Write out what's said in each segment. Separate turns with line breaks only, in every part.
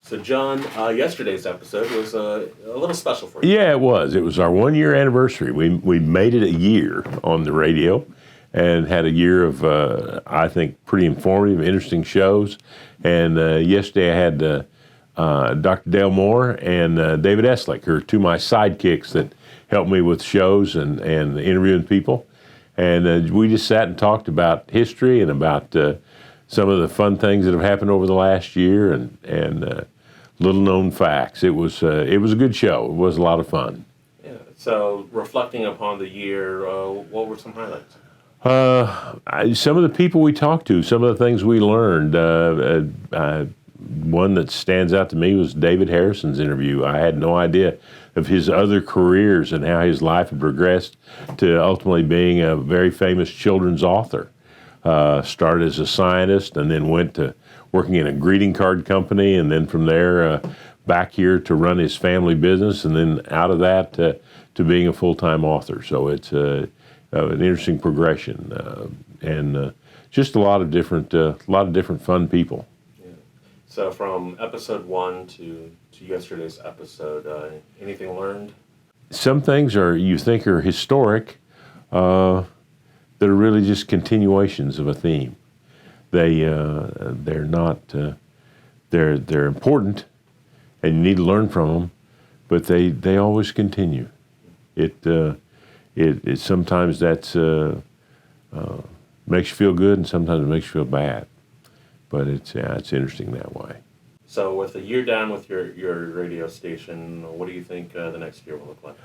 So, John, yesterday's episode was a little special for you.
Yeah, it was. It was our 1 year anniversary. We made it a year on the radio and had a year of, I think, pretty informative, interesting shows. And yesterday I had Dr. Dale Moore and David Eslick, who are two of my sidekicks that helped me with shows and interviewing people. And we just sat and talked about history and about some of the fun things that have happened over the last year and little known facts. It was a good show. It was a lot of fun.
Yeah. So, reflecting upon the year, what were some highlights?
Some of the people we talked to, some of the things we learned. One that stands out to me was David Harrison's interview. I had no idea of his other careers and how his life had progressed to ultimately being a very famous children's author. Started as a scientist and then went to working in a greeting card company, and then from there back here to run his family business, and then out of that to being a full-time author. So it's an interesting progression, and just a lot of different fun people.
Yeah. So from episode 1 to yesterday's episode, anything learned?
Some things you think are historic, that are really just continuations of a theme. They're not. They're important, and you need to learn from them, but they always continue. It sometimes that's makes you feel good, and sometimes it makes you feel bad. But it's interesting that way.
So with a year down with your radio station, what do you think the next year will look like?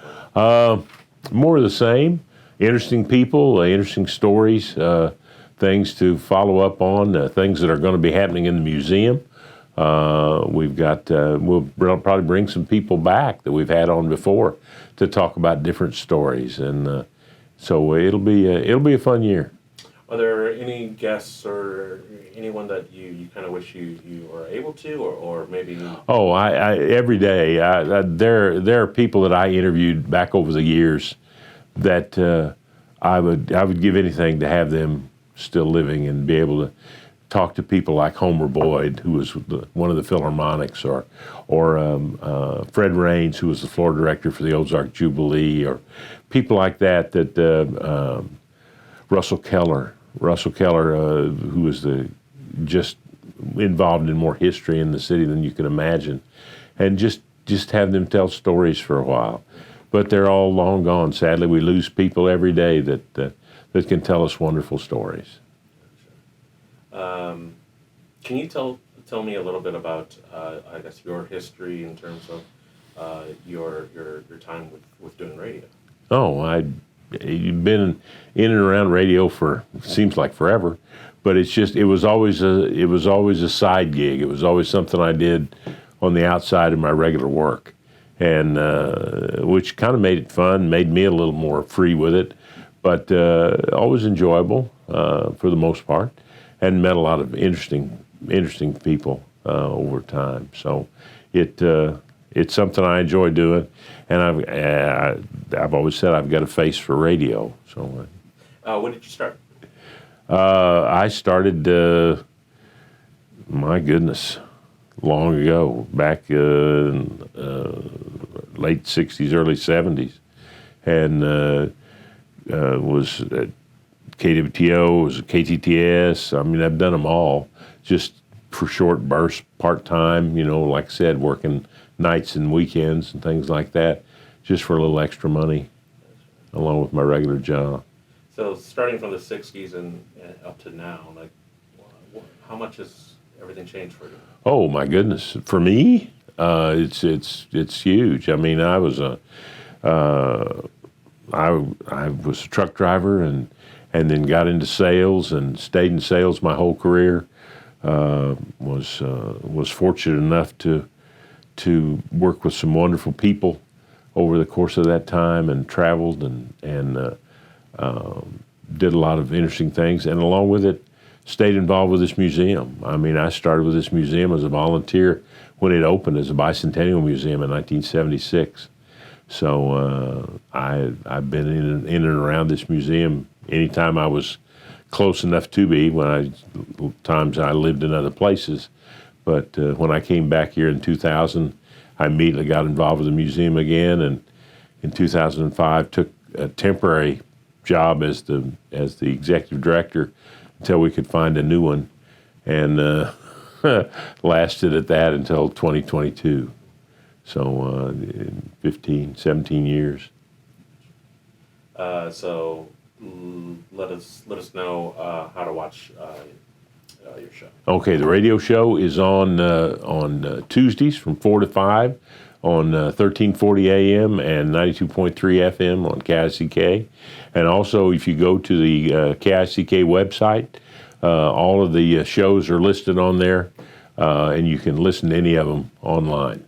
More of the same. Interesting people, interesting stories. Things to follow up on, things that are going to be happening in the museum. We've got, we'll probably bring some people back that we've had on before to talk about different stories, and so it'll be a fun year.
Are there any guests or anyone that you kind of wish you were able to, or maybe?
Oh, I every day. There are people that I interviewed back over the years that I would give anything to have them still living and be able to talk to people like Homer Boyd, who was one of the Philharmonics, or Fred Raines, who was the floor director for the Ozark Jubilee, or people like that. Russell Keller, who was just involved in more history in the city than you can imagine, and just have them tell stories for a while. But they're all long gone. Sadly, we lose people every day that can tell us wonderful stories.
Can you tell me a little bit about, I guess, your history in terms of your time with doing radio?
Oh, you've been in and around radio for seems like forever, but it was always a side gig. It was always something I did on the outside of my regular work, and which kind of made it fun, made me a little more free with it, but always enjoyable for the most part, and met a lot of interesting people over time. So it's something I enjoy doing, and I've always said I've got a face for radio. So
when did you start?
I started, my goodness, long ago, back in late 60s, early 70s, and was at KWTO, was at KTTS. I mean, I've done them all, just for short bursts, part-time, like I said, working nights and weekends and things like that, just for a little extra money, along with my regular job.
So starting from the 60s and up to now, like, how much has everything changed for you?
Oh, my goodness. For me, it's huge. I mean, I was a truck driver and then got into sales and stayed in sales my whole career. Was fortunate enough to work with some wonderful people over the course of that time, and traveled and did a lot of interesting things, and along with it, stayed involved with this museum. I mean, I started with this museum as a volunteer when it opened as a bicentennial museum in 1976. So I've been in and around this museum anytime I was close enough to be. Times I lived in other places, But when I came back here in 2000, I immediately got involved with the museum again, and in 2005 took a temporary job as the executive director until we could find a new one, and lasted at that until 2022. So 15, 17 years.
So let us know how to watch your show.
Okay, the radio show is on Tuesdays from 4 to 5 on 1340 AM and 92.3 FM on KICK. And also, if you go to the KICK website, all of the shows are listed on there, and you can listen to any of them online.